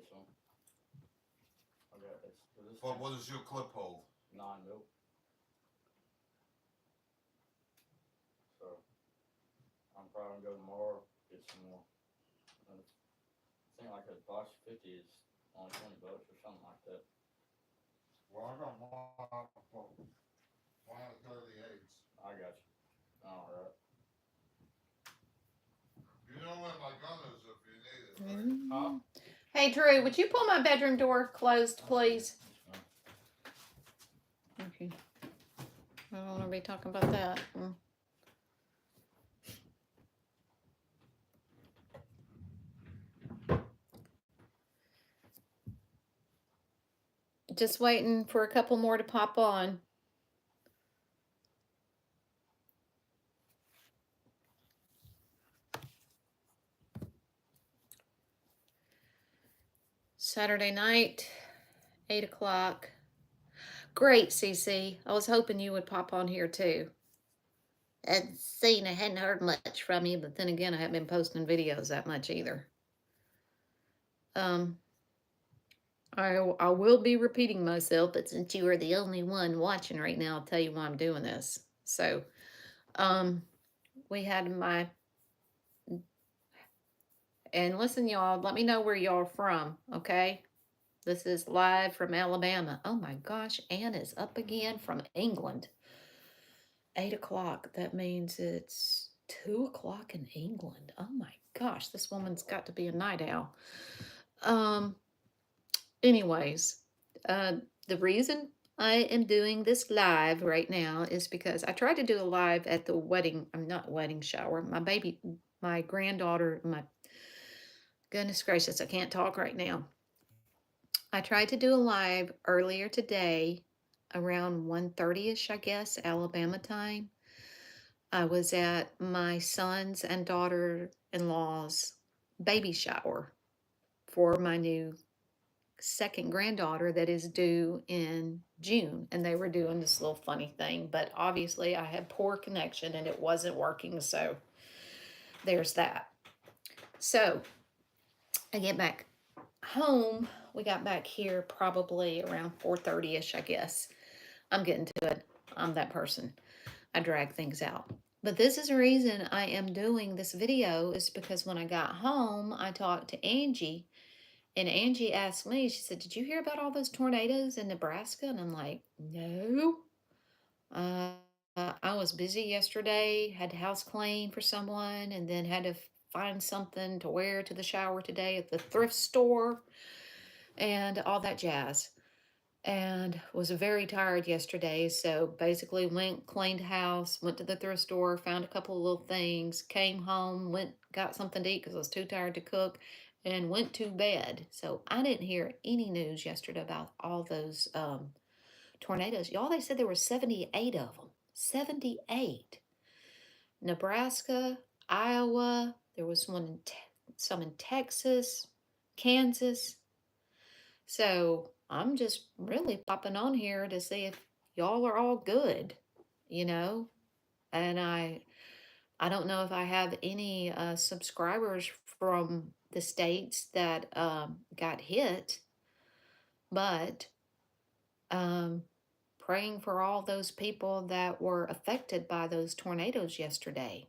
get some. I got this. But what does your clip hold? 9 mil. So I'm probably gonna go tomorrow get some more. And I think like a box of 50 is only $20 or something like that. Well, I got one of 38s. I got you. All right. You know where my gun is if you need it, right? Huh? Hey, Drew, would you pull my bedroom door closed, please? Okay. I don't want to be talking about that. Just waiting for a couple more to pop on. Saturday night, 8 o'clock. Great, CC. I was hoping you would pop on here too. I hadn't heard much from you, but then again, I haven't been posting videos that much either. I will be repeating myself, but since you are the only one watching right now, I'll tell you why I'm doing this. So, we had my, and listen, y'all, let me know where y'all are from, okay? This is live from Alabama. Oh my gosh, Ann is up again from England. 8 o'clock. That means it's 2 o'clock in England. Oh my gosh, this woman's got to be a night owl. Anyways, the reason I am doing this live right now is because I tried to do a live at the wedding, I'm not wedding shower, my granddaughter, my goodness gracious, I can't talk right now. I tried to do a live earlier today around 1:30ish, I guess, Alabama time. I was at my son's and daughter-in-law's baby shower for my new second granddaughter that is due in June, and they were doing this little funny thing, but obviously I had poor connection and it wasn't working, so there's that. So I get back home. We got back here probably around 4:30ish, I guess. I'm getting to it. I'm that person. I drag things out. But this is the reason I am doing this video, is because when I got home, I talked to Angie. And Angie asked me, she said, did you hear about all those tornadoes in Nebraska? And I'm like, no. I was busy yesterday, had to house clean for someone, and then had to find something to wear to the shower today at the thrift store and all that jazz. And was very tired yesterday, so basically went, cleaned house, went to the thrift store, found a couple of little things, came home, got something to eat because I was too tired to cook, and went to bed. So I didn't hear any news yesterday about all those tornadoes. Y'all, they said there were 78 of them. 78. Nebraska, Iowa, there was one some in Texas, Kansas. So I'm just really popping on here to see if y'all are all good, you know? And I don't know if I have any subscribers from the states that got hit, but praying for all those people that were affected by those tornadoes yesterday.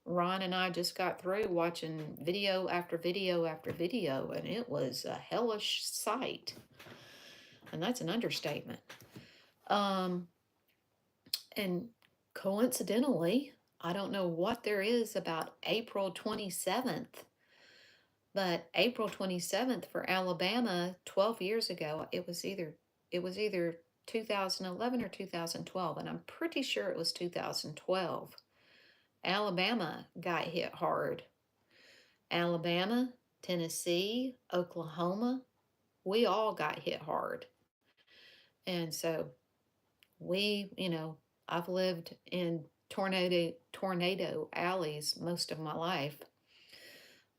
Ron and I just got through watching video after video after video, and it was a hellish sight. And that's an understatement. And coincidentally, I don't know what there is about April 27th, but April 27th for Alabama 12 years ago, it was either 2011 or 2012, and I'm pretty sure it was 2012. Alabama got hit hard. Alabama, Tennessee, Oklahoma, we all got hit hard. And so I've lived in tornado alleys most of my life,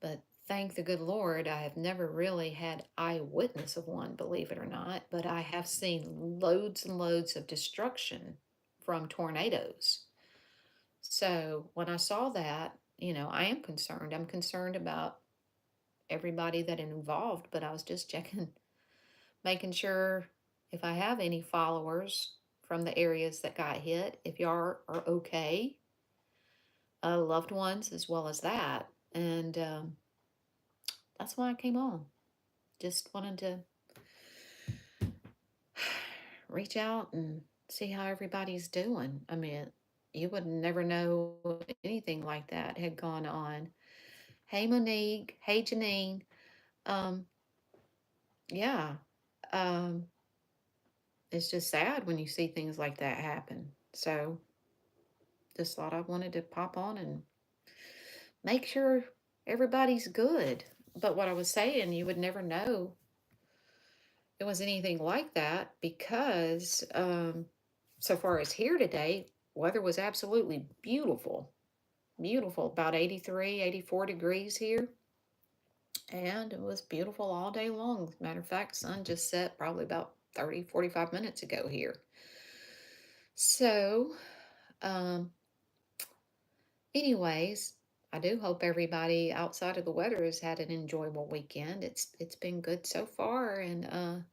but thank the good Lord, I have never really had eyewitness of one, believe it or not, but I have seen loads and loads of destruction from tornadoes. So when I saw that, I am concerned. I'm concerned about everybody that involved, but I was just checking, making sure if I have any followers from the areas that got hit, if y'all are okay, loved ones as well as that. And that's why I came on. Just wanted to reach out and see how everybody's doing. I mean, you would never know anything like that had gone on. Hey, Monique. Hey, Janine. Um, yeah. Um, it's just sad when you see things like that happen. So just thought I wanted to pop on and make sure everybody's good. But what I was saying, you would never know it was anything like that because so far as here today, weather was absolutely beautiful. Beautiful, about 83, 84 degrees here. And it was beautiful all day long. As a matter of fact, sun just set probably about 30, 45 minutes ago here. So, um, anyways, I do hope everybody outside of the weather has had an enjoyable weekend. It's been good so far, and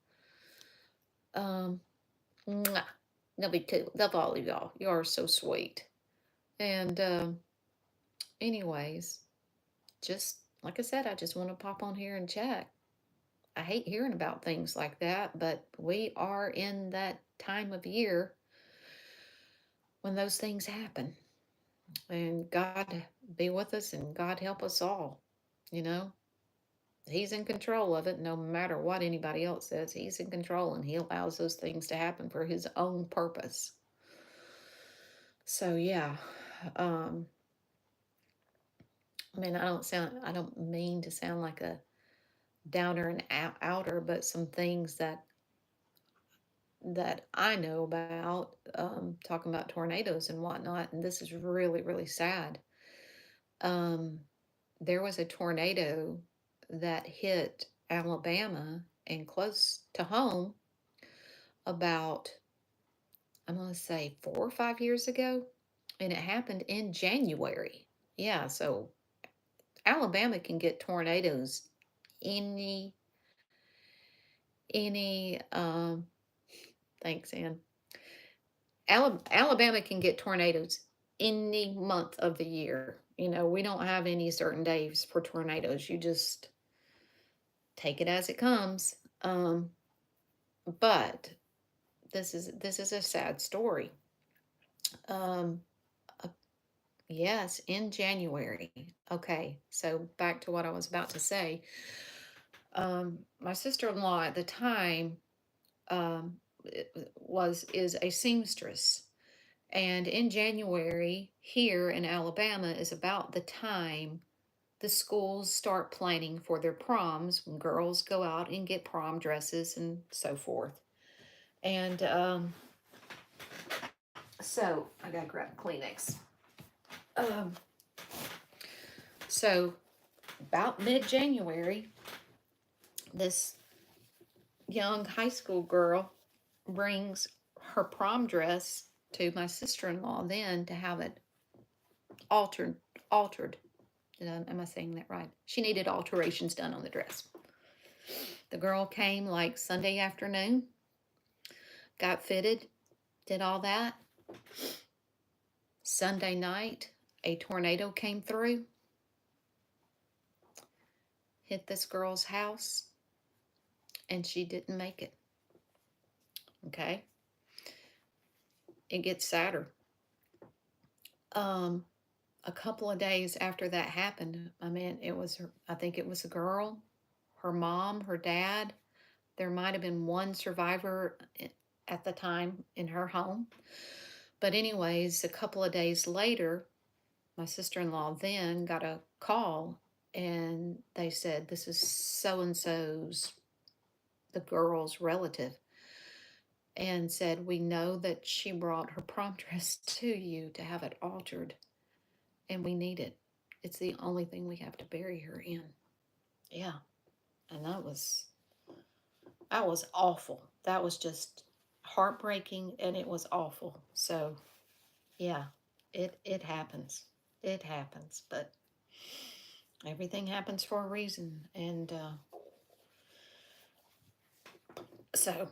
um, mwah, love all of y'all. You are so sweet. And anyways, just like I said, I just want to pop on here and chat. I hate hearing about things like that, but we are in that time of year when those things happen. And God be with us and God help us all. You know, He's in control of it no matter what anybody else says. He's in control and He allows those things to happen for His own purpose. So, yeah. Um, I mean, I don't mean to sound like a downer and outer, but some things that I know about, talking about tornadoes and whatnot, and this is really, really sad. Um, there was a tornado that hit Alabama and close to home about, I'm going to say 4 or 5 years ago, and it happened in January. Yeah, so Alabama can get tornadoes any, any, thanks, Ann. Alabama can get tornadoes any month of the year. You know, we don't have any certain days for tornadoes. You just take it as it comes. But this is a sad story. Um, uh, yes, in January. Okay, so back to what I was about to say. My sister-in-law at the time um, is a seamstress. And in January, here in Alabama, is about the time the schools start planning for their proms when girls go out and get prom dresses and so forth. And so I gotta grab a Kleenex. Um, so about mid-January, this young high school girl brings her prom dress to my sister-in-law then to have it altered. Am I saying that right? She needed alterations done on the dress. The girl came like Sunday afternoon, got fitted, did all that. Sunday night, a tornado came through, hit this girl's house, and she didn't make it. Okay? It gets sadder. A couple of days after that happened, I mean, I think it was a girl, her mom, her dad. There might have been one survivor at the time in her home. But, anyways, a couple of days later, my sister-in-law then got a call and they said, this is so and so's, the girl's relative, and said, we know that she brought her prom dress to you to have it altered, and we need it. It's the only thing we have to bury her in. Yeah. And that was awful. That was just heartbreaking, and it was awful. So, yeah, it happens. It happens. But Everything happens for a reason. And so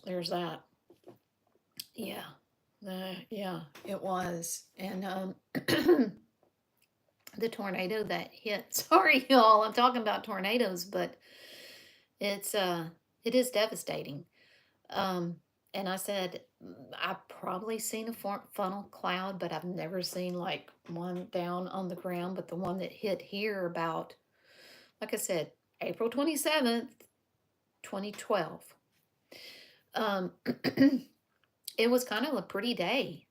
there's that. Yeah. Yeah, it was. And the tornado that hit. Sorry, y'all. I'm talking about tornadoes, but it's it is devastating. Um, and I said I've probably seen a funnel cloud, but I've never seen like one down on the ground. But the one that hit here about, like I said, April 27th, 2012. Um, it was kind of a pretty day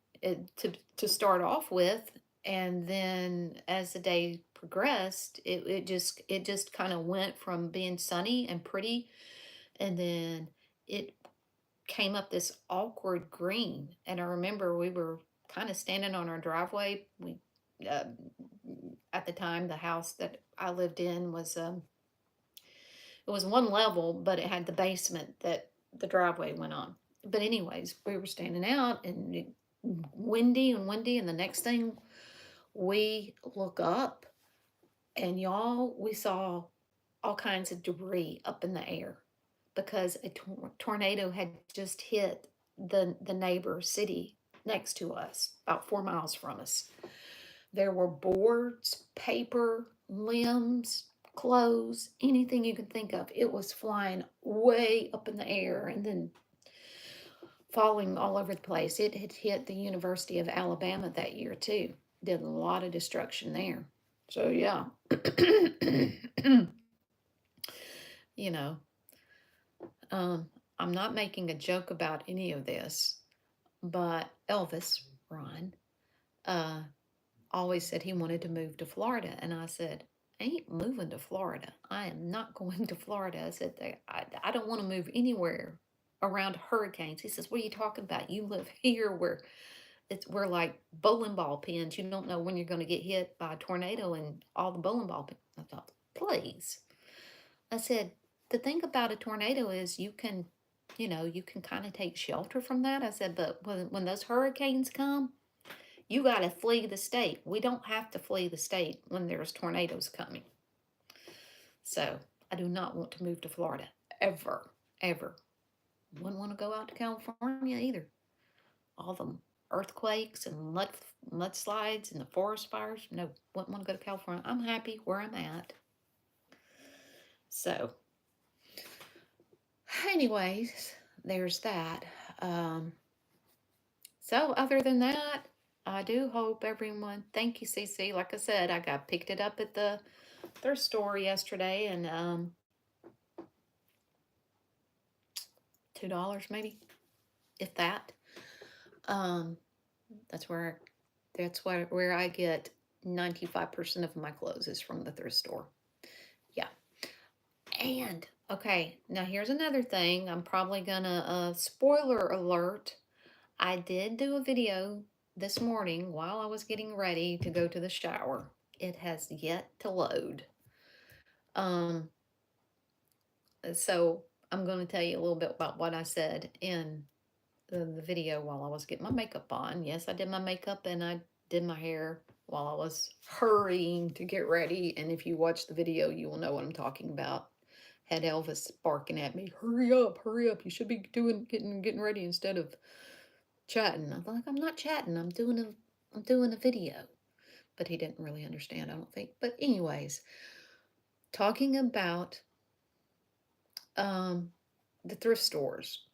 to start off with, and then as the day progressed, it just kind of went from being sunny and pretty, and then it came up this awkward green. And I remember we were kind of standing on our driveway. We uh, at the time the house that I lived in was it was one level, but it had the basement that the driveway went on. But anyways, we were standing out and windy and windy, and the next thing we look up, and y'all, we saw all kinds of debris up in the air because a tornado had just hit the neighbor city next to us, about 4 miles from us. There were boards, paper, limbs, clothes, anything you can think of. It was flying way up in the air and then falling all over the place. It had hit the University of Alabama that year too. Did a lot of destruction there. So yeah. you know, I'm not making a joke about any of this, but Elvis, Ron, uh, always said he wanted to move to Florida. And I said, I ain't moving to Florida. I am not going to Florida. I said, I don't want to move anywhere around hurricanes. He says, what are you talking about? You live here where we're like bowling ball pins. You don't know when you're going to get hit by a tornado and all the bowling ball pins. I thought, please. I said, the thing about a tornado is you can kind of take shelter from that. I said, but when those hurricanes come, you got to flee the state. We don't have to flee the state when there's tornadoes coming. So I do not want to move to Florida ever, ever. Wouldn't want to go out to California either. All the earthquakes and mudslides and the forest fires. No, wouldn't want to go to California. I'm happy where I'm at. So, anyways, there's that. So other than that, I do hope everyone. Thank you, CC. Like I said, I picked it up at the thrift store yesterday, and $2 maybe, if that. Um, that's where I get 95% of my clothes is from the thrift store. Yeah. And okay, now here's another thing. I'm probably gonna spoiler alert. I did do a video this morning while I was getting ready to go to the shower. It has yet to load. So I'm going to tell you a little bit about what I said in the video while I was getting my makeup on. Yes, I did my makeup and I did my hair while I was hurrying to get ready. And if you watch the video, you will know what I'm talking about. Had Elvis barking at me, hurry up, you should be getting ready instead of chatting. I'm like, I'm not chatting, I'm doing a video. But he didn't really understand, I don't think. But anyways, talking about the thrift stores.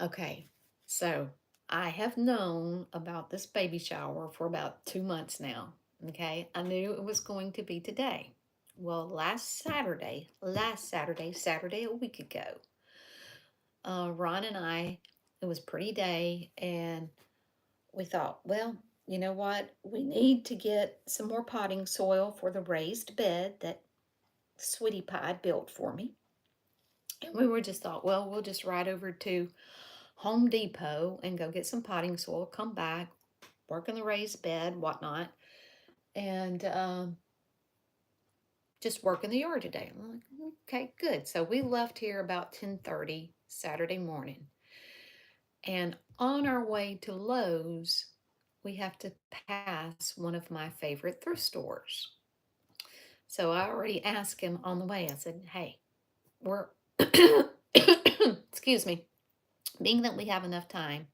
Okay, so I have known about this baby shower for about 2 months now. Okay, I knew it was going to be today. Well, Saturday, a week ago, Ron and I, it was pretty day, and we thought, well, you know what? We need to get some more potting soil for the raised bed that Sweetie Pie built for me. And we were just thought, well, we'll just ride over to Home Depot and go get some potting soil, come back, work in the raised bed, whatnot, and just work in the yard today. I'm like, okay, good. So we left here about 10:30 Saturday morning. And on our way to Lowe's, we have to pass one of my favorite thrift stores. So I already asked him on the way. I said, "Hey, we're excuse me, being that we have enough time,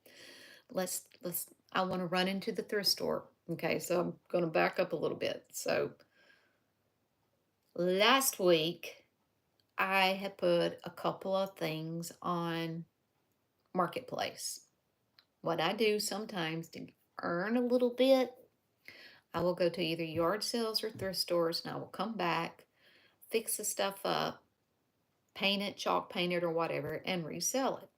let's I want to run into the thrift store." Okay, so I'm going to back up a little bit. So last week I had put a couple of things on Marketplace. What I do sometimes to earn a little bit, I will go to either yard sales or thrift stores and I will come back, fix the stuff up, paint it, chalk paint it, or whatever, and resell it.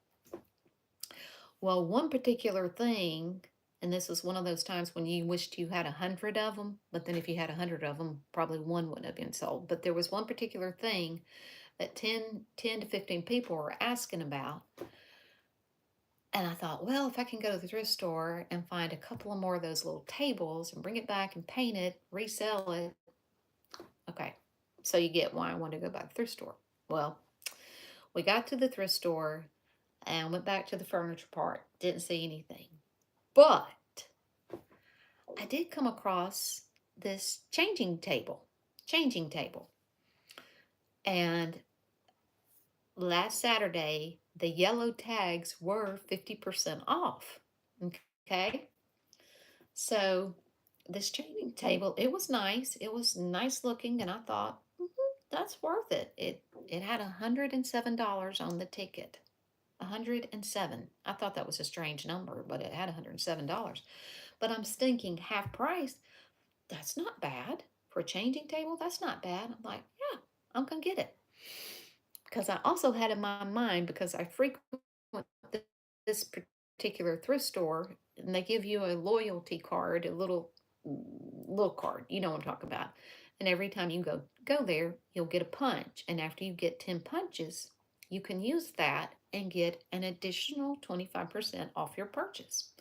Well, one particular thing, and this was one of those times when you wished you had 100 of them, but then if you had 100 of them, probably one wouldn't have been sold. But there was one particular thing that 10 to 15 people were asking about. And I thought, well, if I can go to the thrift store and find a couple of more of those little tables and bring it back and paint it, resell it. Okay, so you get why I wanted to go by the thrift store. Well, we got to the thrift store and went back to the furniture part. Didn't see anything. But I did come across this changing table. And last Saturday, the yellow tags were 50% off. Okay. So this changing table, it was nice. It was nice looking, and I thought, that's worth it. It had $107 on the ticket. 107. I thought that was a strange number, but it had $107. But I'm thinking half price, that's not bad. For a changing table, that's not bad. I'm like, yeah, I'm gonna get it. Because I also had in my mind, because I frequent this particular thrift store, and they give you a loyalty card, a little card, you know what I'm talking about. And every time you go there, you'll get a punch. And after you get 10 punches, you can use that and get an additional 25% off your purchase.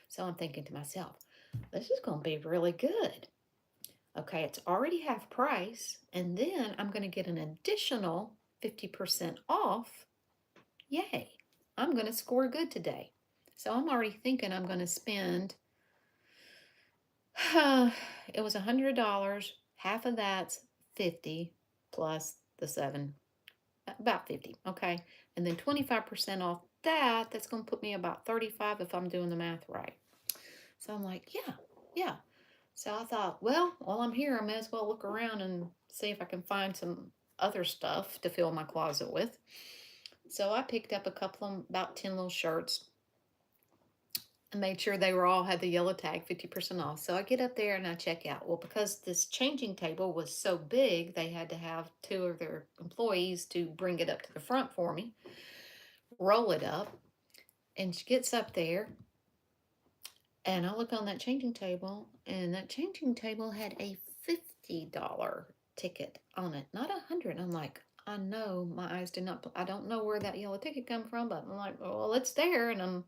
So I'm thinking to myself, this is going to be really good. Okay, it's already half price, and then I'm going to get an additional 50% off. Yay, I'm going to score good today. So I'm already thinking I'm going to spend, it was $100. Half of that's 50 plus the 7, about 50, okay? And then 25% off that's going to put me about 35 if I'm doing the math right. So I'm like, yeah. So I thought, well, while I'm here, I may as well look around and see if I can find some other stuff to fill my closet with. So I picked up a couple of about 10 little shirts and made sure they were all had the yellow tag, 50% off. So I get up there and I check out. Well, because this changing table was so big, they had to have 2 of their employees to bring it up to the front for me, roll it up, and she gets up there. And I look on that changing table, and that changing table had a $50 ticket on it, not 100. I'm like, I know my eyes did not. I don't know where that yellow ticket come from, but I'm like, well, it's there, and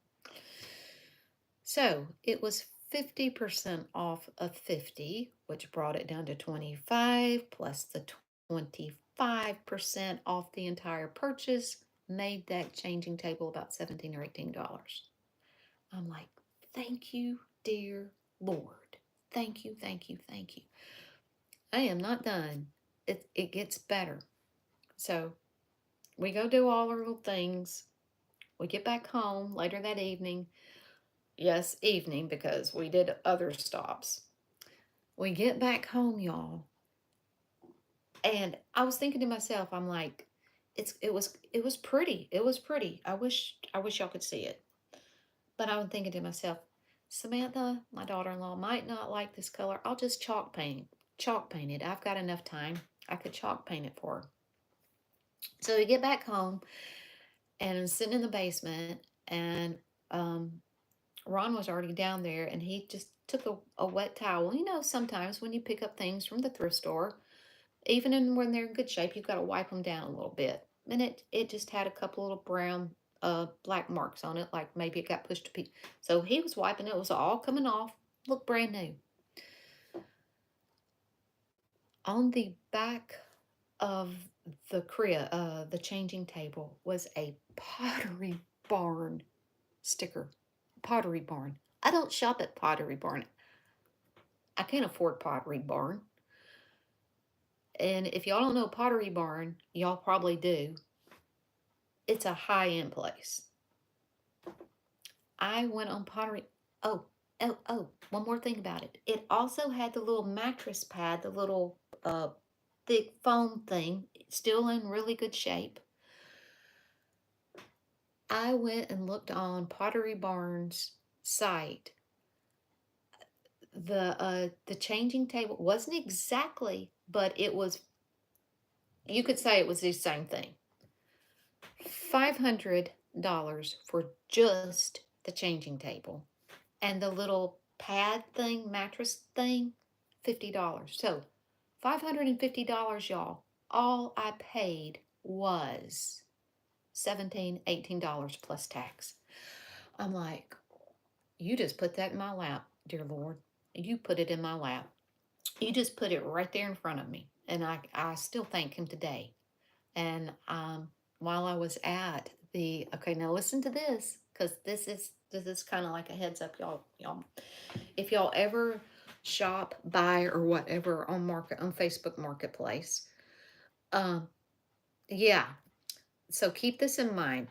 so it was 50% off of 50, which brought it down to 25 plus the 25% off the entire purchase, made that changing table about $17 or $18. I'm like, thank you, dear Lord. Thank you, thank you, thank you. I am not done. It gets better. So we go do all our little things. We get back home later that evening. Yes, evening, because we did other stops. We get back home, y'all. And I was thinking to myself, I'm like, it was pretty. It was pretty. I wish y'all could see it. But I was thinking to myself, Samantha, my daughter-in-law, might not like this color. I'll just chalk paint it. I've got enough time. I could chalk paint it for her. So we get back home, and I'm sitting in the basement, and Ron was already down there, and he just took a wet towel. You know, sometimes when you pick up things from the thrift store, even when they're in good shape, you've got to wipe them down a little bit. And it just had a couple little brown black marks on it, like maybe it got pushed to pieces. So he was wiping it. It was all coming off. Looked brand new. On the back of the changing table was a Pottery Barn sticker. Pottery Barn. I don't shop at Pottery Barn. I can't afford Pottery Barn. And if y'all don't know Pottery Barn, y'all probably do. It's a high-end place. I went on Pottery. Oh, one more thing about it. It also had the little mattress pad, the little thick foam thing, still in really good shape. I went and looked on Pottery Barn's site. The changing table wasn't exactly, but it was, you could say it was the same thing. $500 for just the changing table. And the little pad thing, mattress thing, $50. So $550, y'all. All I paid was $17, $18 plus tax. I'm like, you just put that in my lap, dear Lord. You put it in my lap. You just put it right there in front of me. And I still thank him today. And while I was at the, okay, now listen to this, because this is kind of like a heads up, y'all. If y'all ever shop, buy, or whatever on Facebook Marketplace, yeah. So keep this in mind.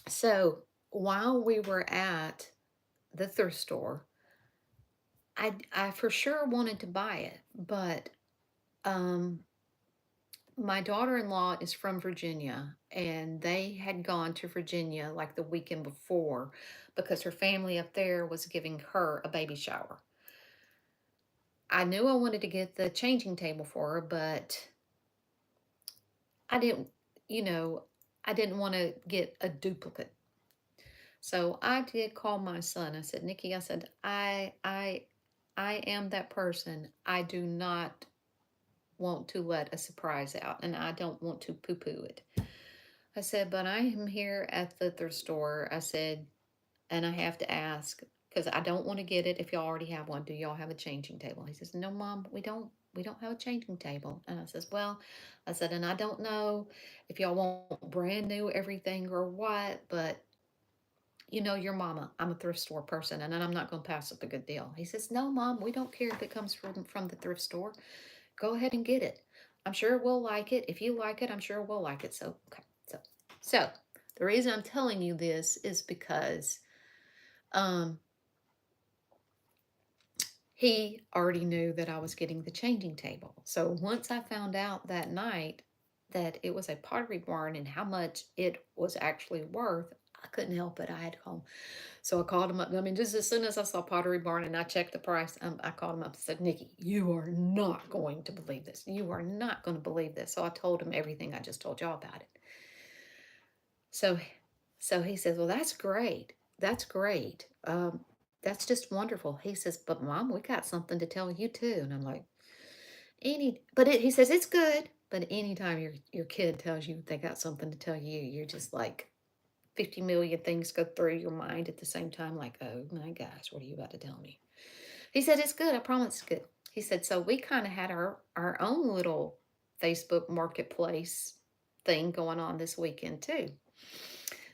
So while we were at the thrift store, I for sure wanted to buy it, but my daughter-in-law is from Virginia, and they had gone to Virginia like the weekend before because her family up there was giving her a baby shower. I knew I wanted to get the changing table for her, but I didn't, I didn't want to get a duplicate. So I did call my son. I said, Nikki, I said, I am that person. I do not want to let a surprise out, and I don't want to poo-poo it. I said, but I am here at the thrift store. I said, and I have to ask, because I don't want to get it if y'all already have one. Do y'all have a changing table? He says, no, Mom, we don't have a changing table. And I says, well, I said, and I don't know if y'all want brand new everything or what, but you know your mama. I'm a thrift store person, and I'm not going to pass up a good deal. He says, no, Mom, we don't care if it comes from the thrift store. Go ahead and get it. I'm sure we'll like it. If you like it, I'm sure we'll like it. So, okay. So the reason I'm telling you this is because he already knew that I was getting the changing table. So once I found out that night that it was a Pottery Barn and how much it was actually worth, I couldn't help it. I had to call him. So I called him up. I mean, just as soon as I saw Pottery Barn and I checked the price, I called him up and said, Nikki, you are not going to believe this. You are not going to believe this. So I told him everything I just told y'all about it. So he says, well, that's great. That's great. That's just wonderful. He says, but Mom, we got something to tell you too. And I'm like, he says, it's good. But anytime your kid tells you they got something to tell you, you're just like 50 million things go through your mind at the same time. Like, oh my gosh, what are you about to tell me? He said, it's good. I promise it's good. He said, so we kind of had our own little Facebook Marketplace thing going on this weekend too.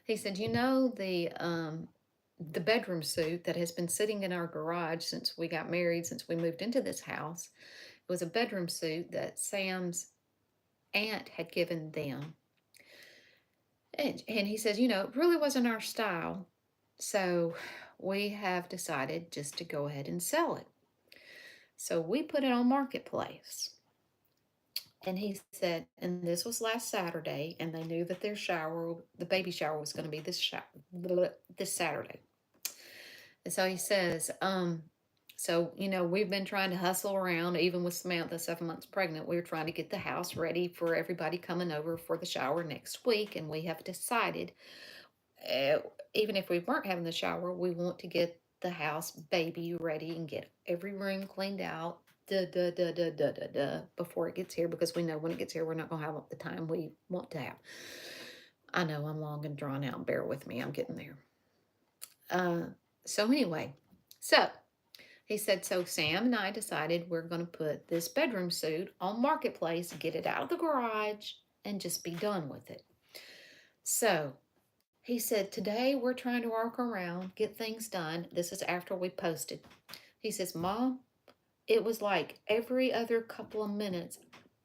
He said, you know, the bedroom suit that has been sitting in our garage since we got married, since we moved into this house, it was a bedroom suit that Sam's aunt had given them. And he says, you know, it really wasn't our style. So we have decided just to go ahead and sell it. So we put it on Marketplace. And he said, and this was last Saturday, and they knew that their shower, the baby shower, was going to be this Saturday. And so he says, so, you know, we've been trying to hustle around, even with Samantha, 7 months pregnant. We were trying to get the house ready for everybody coming over for the shower next week. And we have decided, even if we weren't having the shower, we want to get the house baby ready and get every room cleaned out before it gets here, because we know when it gets here, we're not going to have the time we want to have. I know I'm long and drawn out. Bear with me. I'm getting there. So anyway, so he said, so Sam and I decided we're going to put this bedroom suit on Marketplace, get it out of the garage, and just be done with it. So He said, today we're trying to work around, get things done. This is after we posted. He says, Mom, it was like every other couple of minutes,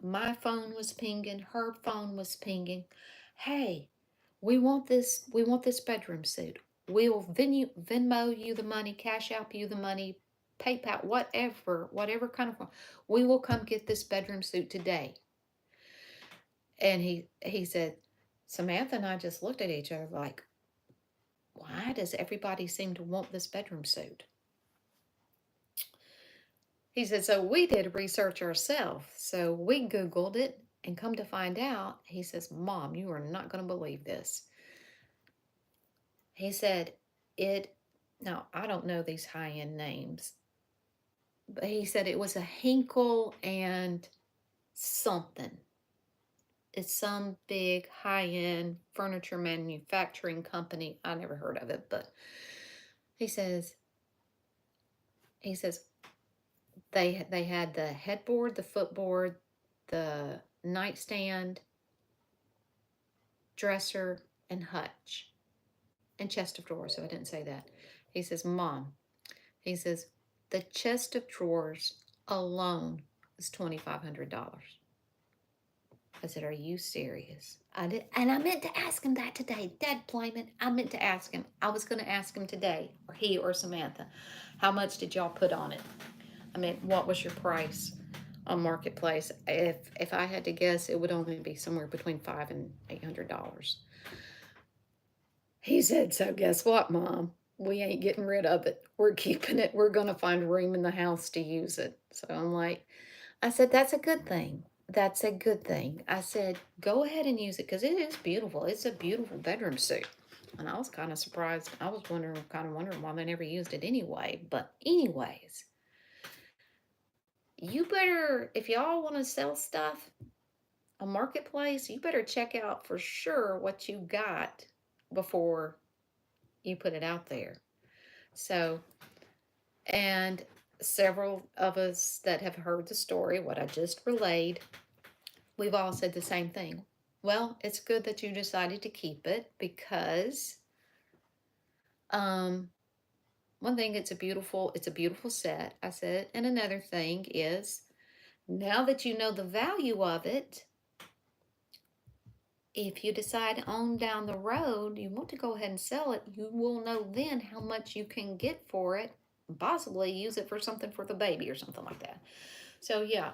my phone was pinging, her phone was pinging. Hey, we want this bedroom suit. We'll Venmo you the money, Cash App you the money, PayPal, whatever kind of, we will come get this bedroom suit today. And he said, Samantha and I just looked at each other like, why does everybody seem to want this bedroom suit? He said, so we did research ourselves. So we Googled it and come to find out, he says, Mom, you are not going to believe this. He said, now I don't know these high end names, but he said it was a Hinkle and something. It's some big high end furniture manufacturing company. I never heard of it, but he says, he says, they had the headboard, the footboard, the nightstand, dresser, and hutch, and chest of drawers. So I didn't say that. He says, Mom, he says, the chest of drawers alone is $2,500. I said, are you serious? I did, and I meant to ask him that today. Dad blame it. I meant to ask him. I was going to ask him today, or he or Samantha, how much did y'all put on it? I mean, what was your price on Marketplace? If I had to guess, it would only be somewhere between $500 and $800. He said, so guess what, Mom? We ain't getting rid of it. We're keeping it. We're going to find room in the house to use it. So I'm like, I said, that's a good thing. That's a good thing. I said, go ahead and use it because it is beautiful. It's a beautiful bedroom suit. And I was kind of surprised. I was wondering why they never used it anyway. But anyways, you better, if y'all want to sell stuff on Marketplace, you better check out for sure what you got before you put it out there. So, and several of us that have heard the story, what I just relayed, we've all said the same thing. Well, it's good that you decided to keep it because one thing, it's a beautiful set, I said, and another thing is now that you know the value of it, if you decide on down the road you want to go ahead and sell it, you will know then how much you can get for it, possibly use it for something for the baby or something like that. So yeah,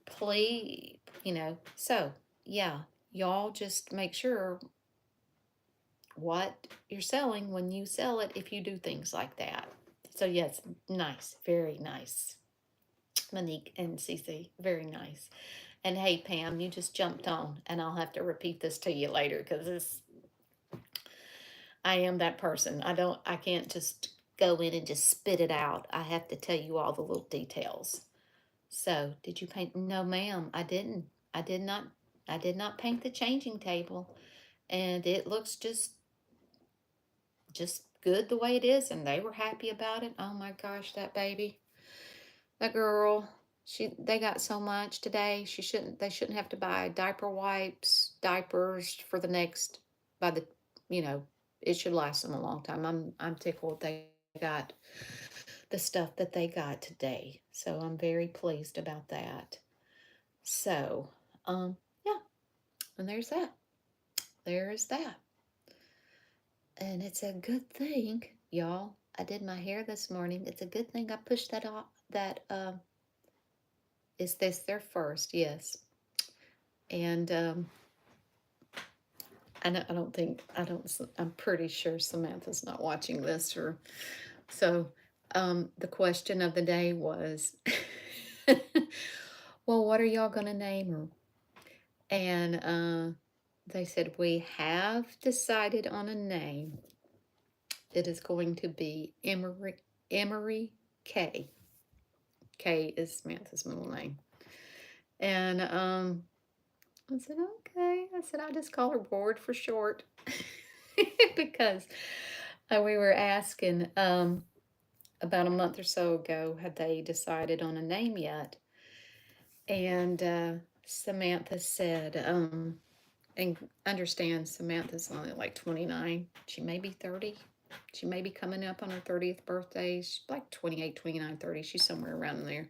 please, so yeah, y'all just make sure what you're selling when you sell it if you do things like that. So yes, nice, very nice. Monique and Cece, very nice. And hey, Pam, you just jumped on, and I'll have to repeat this to you later because I am that person. I can't just go in and just spit it out. I have to tell you all the little details. So, did you paint? No, ma'am, I didn't. I did not. I did not paint the changing table, and it looks just good the way it is, and they were happy about it. Oh my gosh, that baby, that girl, they got so much today. They shouldn't have to buy diaper wipes, diapers for the next by the you know, it should last them a long time. I'm tickled they got the stuff that they got today. So I'm very pleased about that. So, yeah, and there's that. There is that. And it's a good thing, y'all. I did my hair this morning. It's a good thing I pushed that off. Is this their first? Yes. And I'm pretty sure Samantha's not watching this, or so. The question of the day was, well, what are y'all gonna name her? And they said we have decided on a name. It is going to be Emery K. K is Samantha's middle name. And I said, okay. I said, I'll just call her Board for short. Because we were asking about a month or so ago, had they decided on a name yet? And Samantha said, and understand Samantha's only like 29. She may be 30. She may be coming up on her 30th birthday. She's like 28, 29, 30. She's somewhere around there.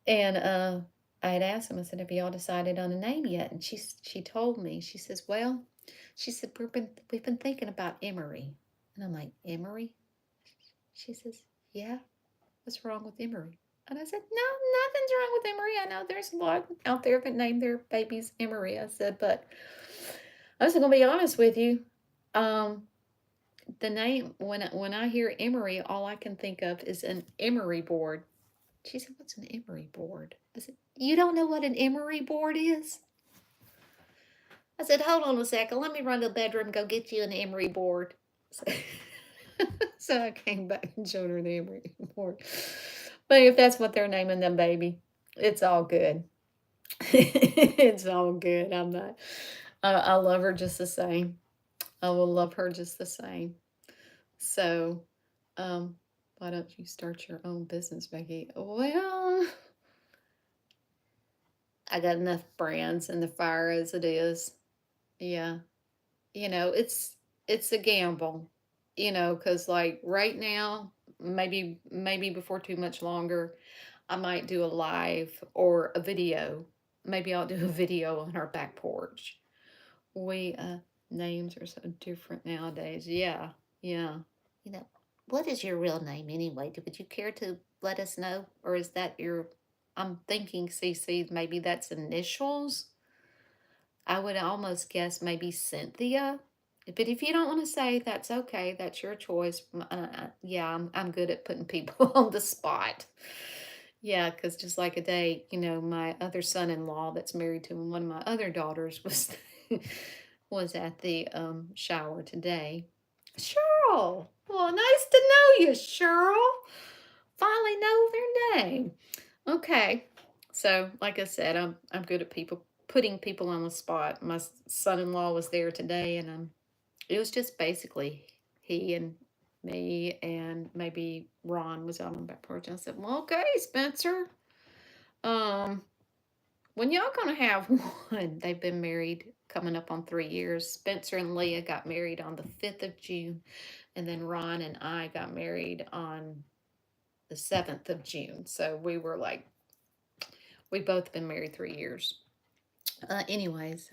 And I had asked him, I said, have y'all decided on a name yet? And she told me, she says, well, she said, we've been thinking about Emery. And I'm like, Emery? She says, yeah, what's wrong with Emery? And I said, no, nothing's wrong with Emery. I know there's a lot out there that name their babies Emery. I said, but I was going to be honest with you. The name, when I hear Emery, all I can think of is an emery board. She said, what's an emery board? I said, you don't know what an emery board is? I said, hold on a second. Let me run to the bedroom and go get you an emery board. So I came back and showed her the emery board. But if that's what they're naming them baby, it's all good. It's all good. I'm not. I love her just the same. I will love her just the same. So, why don't you start your own business, Becky? Well, I got enough brands in the fire as it is. Yeah. It's a gamble, because like right now, maybe before too much longer, I might do a live or a video. Maybe I'll do a video on our back porch. We Names are so different nowadays. Yeah. Yeah. What is your real name anyway? Would you care to let us know? Or is that your, I'm thinking, CC, maybe that's initials? I would almost guess maybe Cynthia. But if you don't want to say, that's okay. That's your choice. Yeah, I'm good at putting people on the spot. Yeah, because just like a day, my other son-in-law that's married to one of my other daughters was at the shower today. Cheryl. Well, nice to know you, Cheryl. Finally know their name. Okay. So, like I said, I'm good at putting people on the spot. My son-in-law was there today, and it was just basically he and me, and maybe Ron was out on the back porch. I said, "Well, okay, Spencer. Um, when y'all gonna have one?" They've been married coming up on 3 years. Spencer and Leah got married on the 5th of June, and then Ron and I got married on the 7th of June. So we've both been married 3 years. Anyways,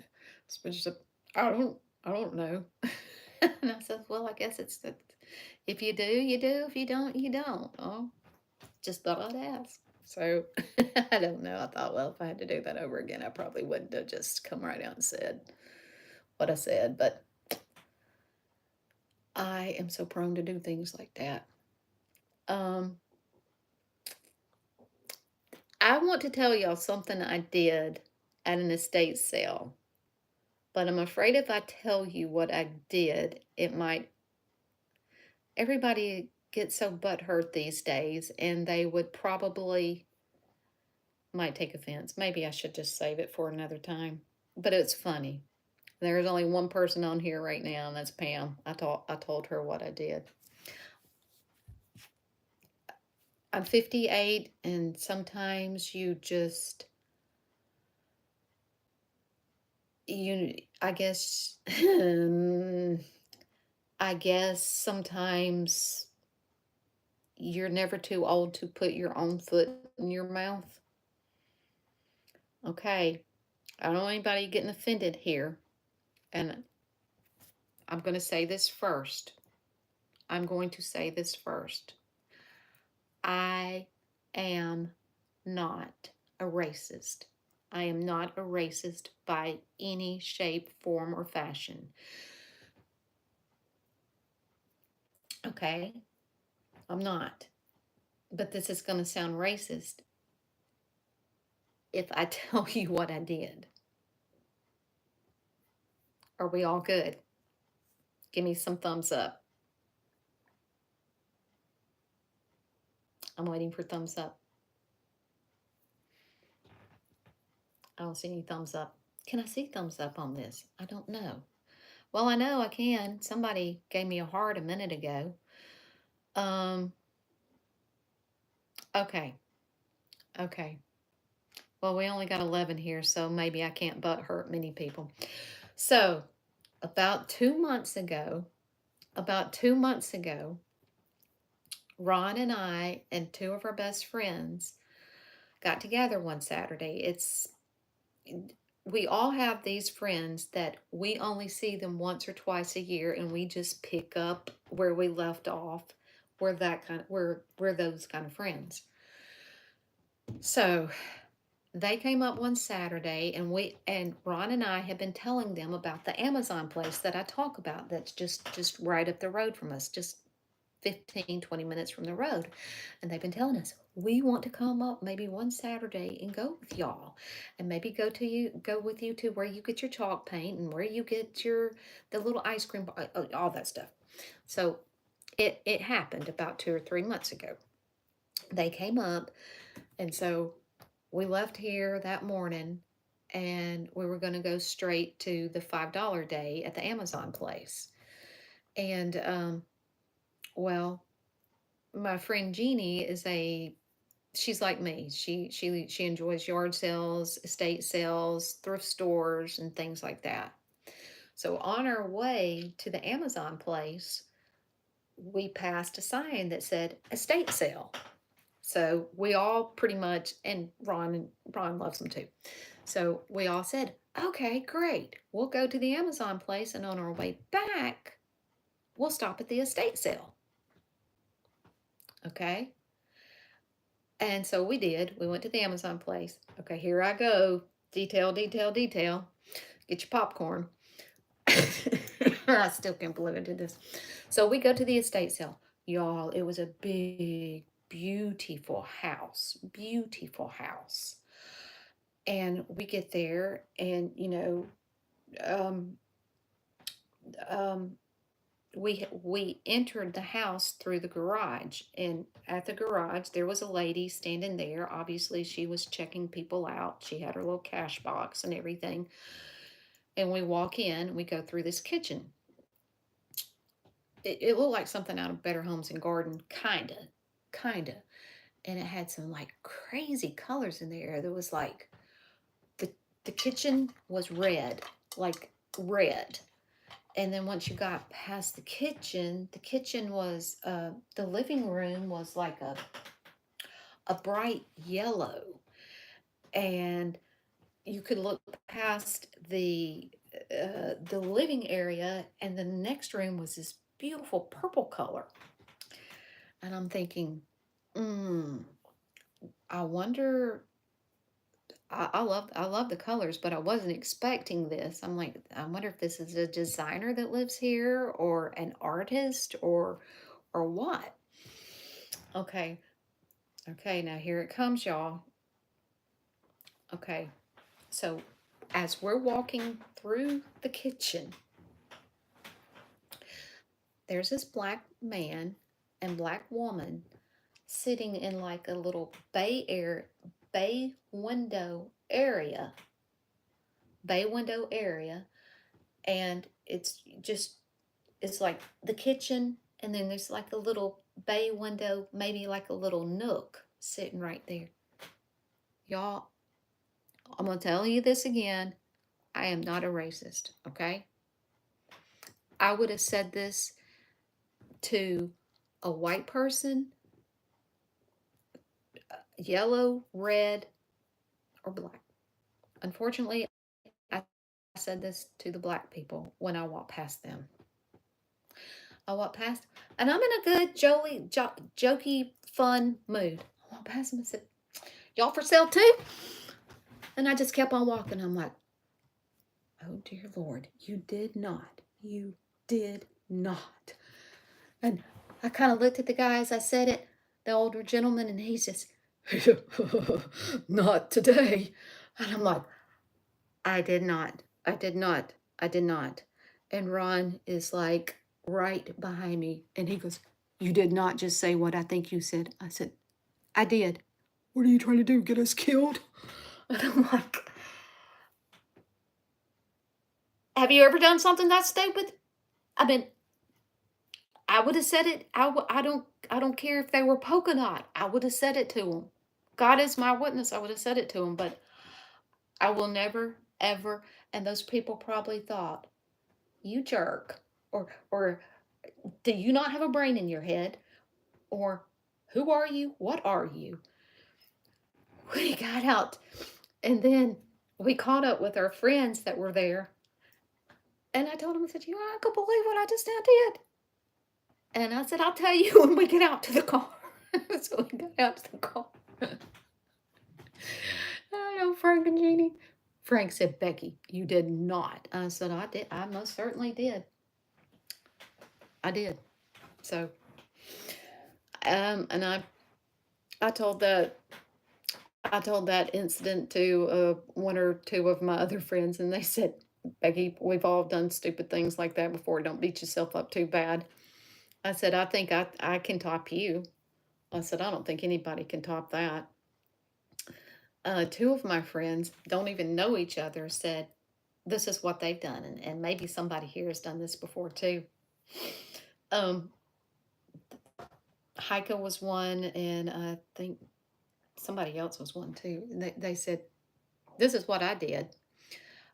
Spencer said, I don't know. And I said, well, I guess it's that if you do, you do. If you don't, you don't. Oh, just thought I'd ask. So I don't know. I thought, well, if I had to do that over again, I probably wouldn't have just come right out and said what I said. But I am so prone to do things like that. I want to tell y'all something I did at an estate sale. But I'm afraid if I tell you what I did, everybody gets so butthurt these days, and they would probably might take offense. Maybe I should just save it for another time. But it's funny. There's only one person on here right now, and that's Pam. I told her what I did. I'm 58, and sometimes I guess, I guess sometimes you're never too old to put your own foot in your mouth. Okay, I don't want anybody getting offended here. And I'm going to say this first. I am not a racist. I am not a racist by any shape, form, or fashion. Okay, I'm not. But this is going to sound racist if I tell you what I did. Are we all good? Give me some thumbs up. I'm waiting for thumbs up. I don't see any thumbs up. Can I see thumbs up on this? I don't know. Well, I know I can. Somebody gave me a heart a minute ago. Okay. Well, we only got 11 here, so maybe I can't butt hurt many people. So, about 2 months ago, about 2 months ago, Ron and I and two of our best friends got together one Saturday. We all have these friends that we only see them once or twice a year, and we just pick up where we left off. We're those kind of friends. So they came up one Saturday, and Ron and I have been telling them about the Amazon place that I talk about. That's just right up the road from us, just 15, 20 minutes from the road. And they've been telling us, we want to come up maybe one Saturday and go with y'all, and maybe go with you to where you get your chalk paint and where you get the little ice cream, all that stuff. So it happened about 2 or 3 months ago. They came up, and so we left here that morning, and we were going to go straight to the $5 day at the Amazon place. And well, my friend Jeannie she's like me. She enjoys yard sales, estate sales, thrift stores, and things like that. So on our way to the Amazon place, we passed a sign that said estate sale. So we all pretty much, and Ron loves them too. So we all said, okay, great. We'll go to the Amazon place, and on our way back, we'll stop at the estate sale. Okay. And so we did. We went to the Amazon place. Okay, here I go. Detail, detail, detail. Get your popcorn. I still can't believe I did this. So we go to the estate sale. Y'all, it was a big, beautiful house. Beautiful house. And we get there, and um, um, we entered the house through the garage, and at the garage there was a lady standing there. Obviously she was checking people out. She had her little cash box and everything. And we walk in, we go through this kitchen. It looked like something out of Better Homes and Garden, kinda. And it had some like crazy colors in there. There was like the kitchen was red, like red. And then once you got past the kitchen was the living room was like a bright yellow, and you could look past the living area, and the next room was this beautiful purple color. And I'm thinking, I wonder. I love the colors, but I wasn't expecting this. I'm like, I wonder if this is a designer that lives here, or an artist, or what. Okay. Okay, now here it comes, y'all. Okay. So as we're walking through the kitchen, there's this black man and black woman sitting in like a little bay window area. Bay window area. And it's like the kitchen, and then there's like a little bay window, maybe like a little nook sitting right there. Y'all, I'm going to tell you this again. I am not a racist, okay? I would have said this to a white person, yellow, red, or black. Unfortunately, I said this to the black people when I walked past them. I walked past, and I'm in a good, jokey, fun mood. I walked past them and said, y'all for sale too? And I just kept on walking. I'm like, oh dear Lord, you did not. You did not. And I kind of looked at the guy as I said it, the older gentleman, and he's just, not today. And I'm like, I did not. I did not. I did not. And Ron is like right behind me, and he goes, you did not just say what I think you said. I said, I did. What are you trying to do? Get us killed? And I'm like, have you ever done something that stupid? I mean, I would have said it. I don't care if they were polka dot. I would have said it to them. God is my witness. I would have said it to them. But I will never, ever, and those people probably thought, you jerk, or do you not have a brain in your head? Or who are you? What are you? We got out and then we caught up with our friends that were there. And I told them, I said, you know, I could believe what I just now did. And I said, I'll tell you when we get out to the car. So we got out to the car. I know Frank and Jeannie. Frank said, Becky, you did not. I said, I did. I most certainly did. I did. So, and I told that incident to one or two of my other friends, and they said, Becky, we've all done stupid things like that before. Don't beat yourself up too bad. I said, I think I can top you. I said, I don't think anybody can top that. Two of my friends don't even know each other said, this is what they've done. And maybe somebody here has done this before too. Heike was one, and I think somebody else was one too. And they said, this is what I did.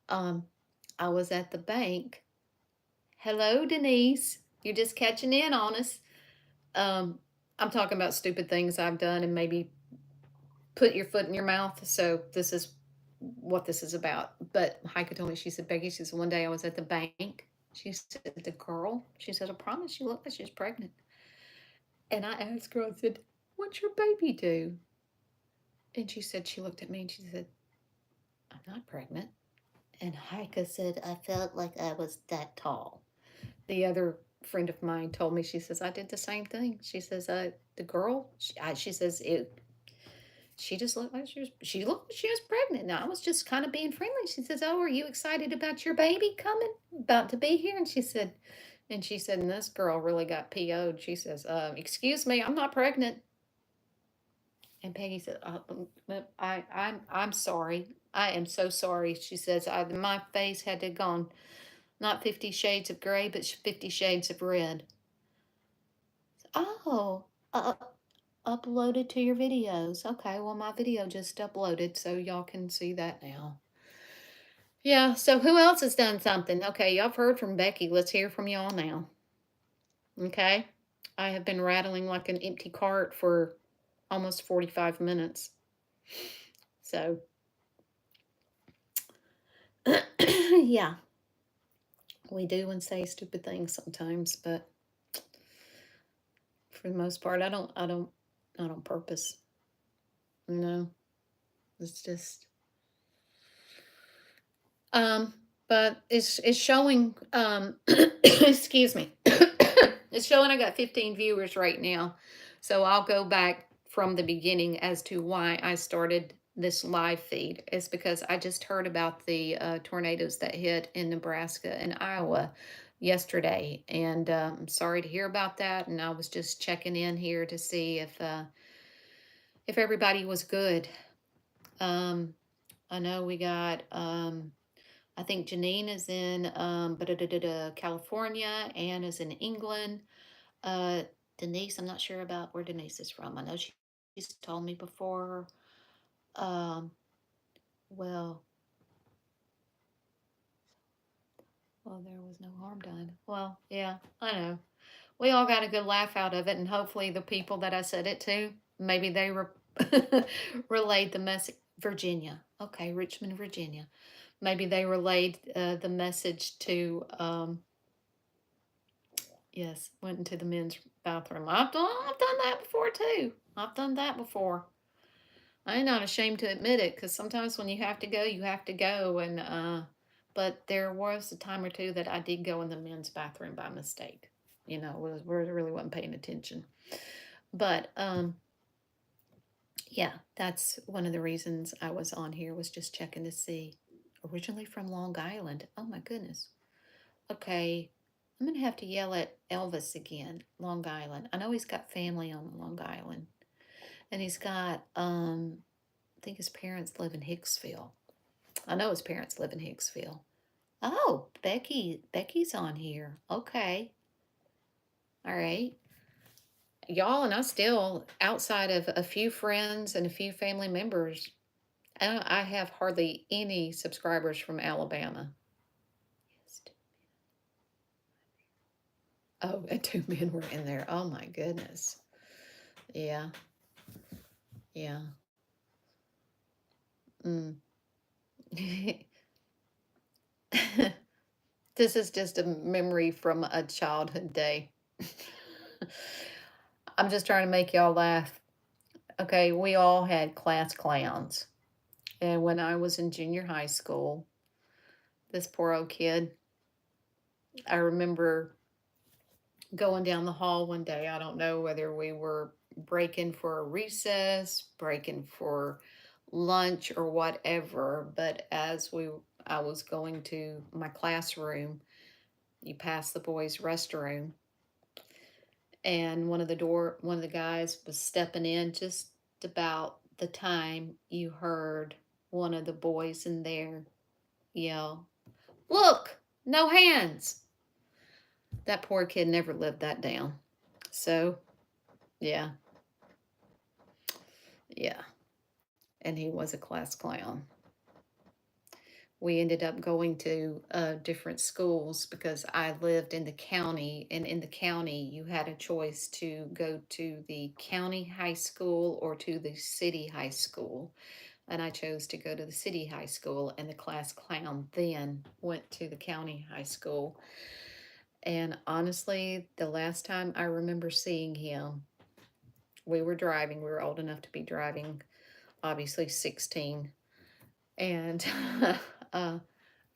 I was at the bank. Hello, Denise. You're just catching in on us. I'm talking about stupid things I've done and maybe put your foot in your mouth. So this is what this is about. But Heike told me, she said, Becky, she said, one day I was at the bank. She said, the girl, she said, I promise she looked like she was pregnant. And I asked her, I said, what's your baby do? And she said, she looked at me and she said, I'm not pregnant. And Heike said, I felt like I was that tall. The other friend of mine told me, she says, I did the same thing. She says, the girl, she says, she just looked like she looked like she was pregnant. Now I was just kind of being friendly. She says, oh, are you excited about your baby coming, about to be here? And she said, and this girl really got PO'd. She says, excuse me, I'm not pregnant. And Peggy said, I'm sorry. I am so sorry. She says, my face had to gone, not 50 shades of gray, but 50 shades of red. Oh, uploaded to your videos. Okay, well, my video just uploaded, so y'all can see that now. Yeah, so who else has done something? Okay, y'all have heard from Becky. Let's hear from y'all now. Okay, I have been rattling like an empty cart for almost 45 minutes. So, yeah, we do and say stupid things sometimes, but for the most part, I don't not on purpose. No, it's just but it's showing excuse me. It's showing I got 15 viewers right now. So I'll go back from the beginning as to why I started this live feed. It's because I just heard about the tornadoes that hit in Nebraska and Iowa yesterday, and I'm sorry to hear about that. And I was just checking in here to see if everybody was good. I know we got I think Janine is in California. Anne is in England. Denise, I'm not sure about where Denise is from. I know she's told me before. Um, well, there was no harm done. Well, yeah, I know. We all got a good laugh out of it, and hopefully the people that I said it to, maybe they relayed the message. Virginia. Okay, Richmond, Virginia. Maybe they relayed the message to, yes, went into the men's bathroom. I've done that before too. I've done that before. I'm not ashamed to admit it, because sometimes when you have to go, you have to go. And but there was a time or two that I did go in the men's bathroom by mistake. You know, really wasn't paying attention. But yeah, that's one of the reasons I was on here, was just checking to see. Originally from Long Island. Oh my goodness. Okay, I'm gonna have to yell at Elvis again. Long Island. I know he's got family on Long Island, and he's got I think his parents live in Hicksville. I know his parents live in Hicksville. Oh, Becky's on here. Okay. All right. Y'all, and I still, outside of a few friends and a few family members, I have hardly any subscribers from Alabama. Yes. Oh, and 2 men were in there. Oh my goodness. Yeah, yeah. Mm. This is just a memory from a childhood day. I'm just trying to make y'all laugh. Okay, we all had class clowns. And when I was in junior high school, this poor old kid, I remember going down the hall one day. I don't know whether we were breaking for a recess, breaking for lunch or whatever, but I was going to my classroom, you pass the boys' restroom, and one of the guys was stepping in just about the time you heard one of the boys in there yell, "Look, no hands." That poor kid never lived that down. So, yeah, yeah. And he was a class clown. We ended up going to different schools because I lived in the county, and in the county, you had a choice to go to the county high school or to the city high school. And I chose to go to the city high school, and the class clown then went to the county high school. And honestly, the last time I remember seeing him, we were driving, we were old enough to be driving, obviously 16. And uh,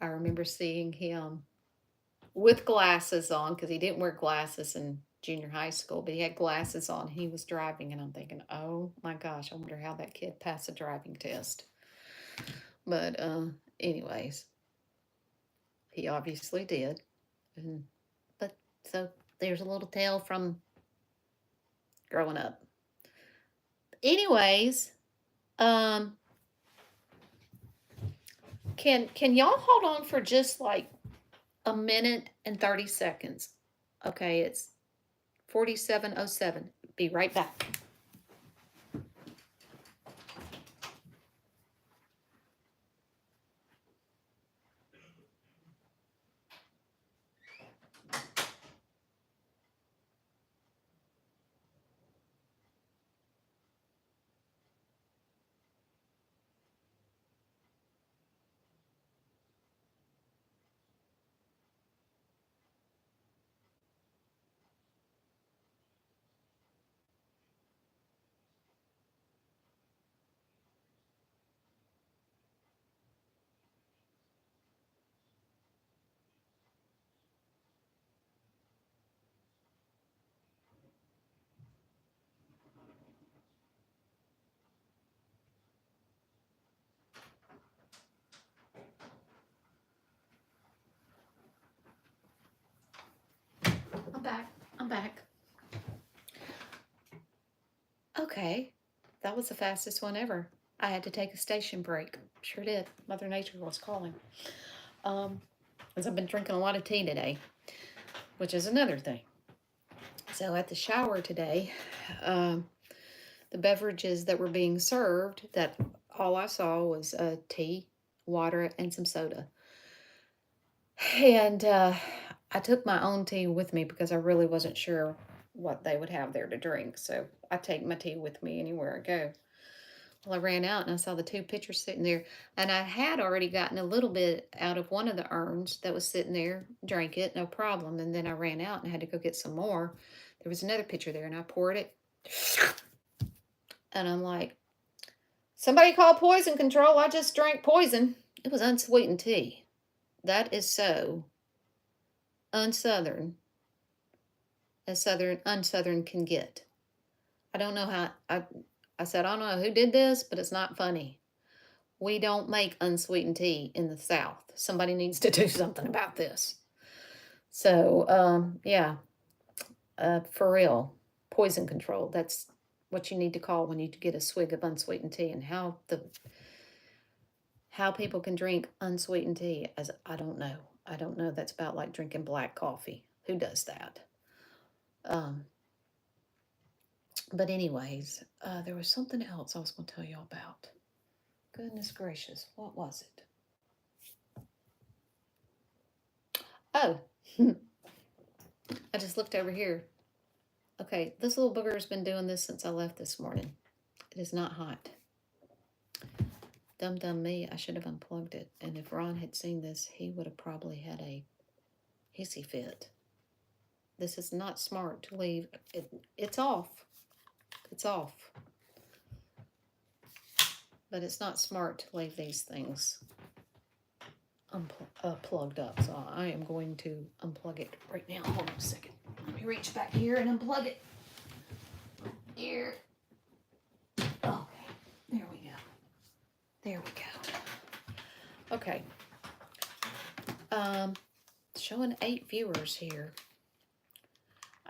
I remember seeing him with glasses on because he didn't wear glasses in junior high school, but he had glasses on. He was driving, and I'm thinking, oh my gosh, I wonder how that kid passed a driving test. But, anyways, he obviously did. And, but so there's a little tale from growing up. Anyways, um, can y'all hold on for just like a minute and 30 seconds? Okay, it's 47:07. Be right back. I'm back. I'm back. Okay, that was the fastest one ever. I had to take a station break. Sure did. Mother Nature was calling. Um, as I've been drinking a lot of tea today, which is another thing. So at the shower today, um, the beverages that were being served, that all I saw was tea, water, and some soda. And I took my own tea with me because I really wasn't sure what they would have there to drink. So I take my tea with me anywhere I go. Well, I ran out and I saw the two pitchers sitting there, and I had already gotten a little bit out of one of the urns that was sitting there, drank it, no problem. And then I ran out and had to go get some more. There was another pitcher there, and I poured it. And I'm like, somebody call poison control. I just drank poison. It was unsweetened tea. That is so unsouthern as unsouthern can get. I don't know how I said I don't know who did this, but it's not funny. We don't make unsweetened tea in the South. Somebody needs to do something about this. So, yeah, for real, poison control. That's what you need to call when you get a swig of unsweetened tea. And how people can drink unsweetened tea, as I don't know. I don't know. That's about like drinking black coffee. Who does that? Um, but anyways, there was something else I was going to tell you about. Goodness gracious, what was it? Oh, I just looked over here. Okay, this little booger has been doing this since I left this morning. It is not hot. Dumb me, I should have unplugged it. And if Ron had seen this, he would have probably had a hissy fit. This is not smart to leave. It's off. It's off. But it's not smart to leave these things plugged up. So I am going to unplug it right now. Hold on a second. Let me reach back here and unplug it. Here. Okay. There we go. There we go. Okay. Showing 8 viewers here.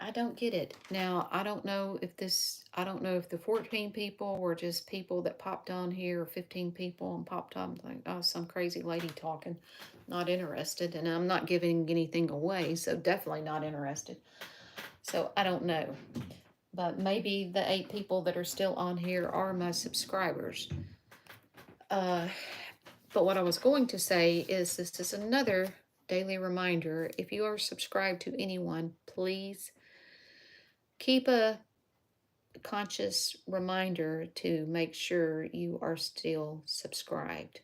I don't get it. Now, I don't know if the 14 people were just people that popped on here, or 15 people and popped on like, oh, some crazy lady talking. Not interested, and I'm not giving anything away, so definitely not interested. So I don't know. But maybe the 8 people that are still on here are my subscribers. But what I was going to say is this is another daily reminder. If you are subscribed to anyone, please keep a conscious reminder to make sure you are still subscribed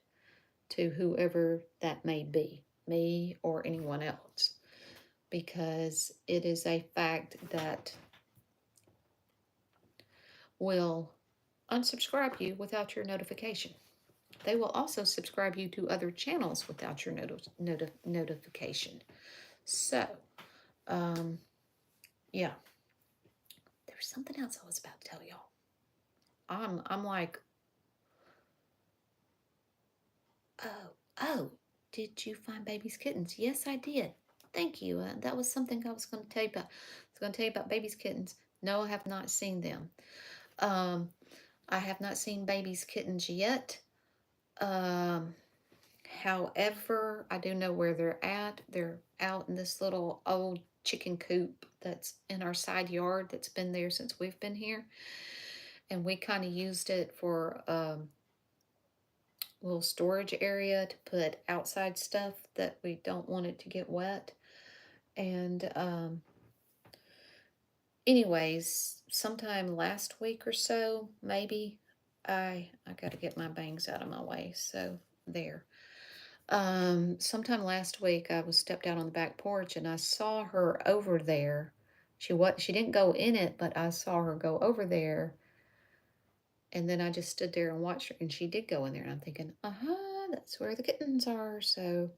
to whoever that may be, me or anyone else, because it is a fact that will unsubscribe you without your notification. They will also subscribe you to other channels without your notification. So, yeah. There's something else I was about to tell y'all. I'm like, oh, did you find babies kittens? Yes, I did. Thank you. That was something I was going to tell you about. I was going to tell you about babies kittens. No, I have not seen them. I have not seen babies kittens yet. However, I do know where they're at. They're out in this little old chicken coop that's in our side yard that's been there since we've been here. And we kind of used it for a little storage area to put outside stuff that we don't want it to get wet. And anyways, sometime last week or so, maybe, I got to get my bangs out of my way. So there. Sometime last week, I was stepped out on the back porch and I saw her over there. She didn't go in it, but I saw her go over there. And then I just stood there and watched her, and she did go in there. And I'm thinking, that's where the kittens are. So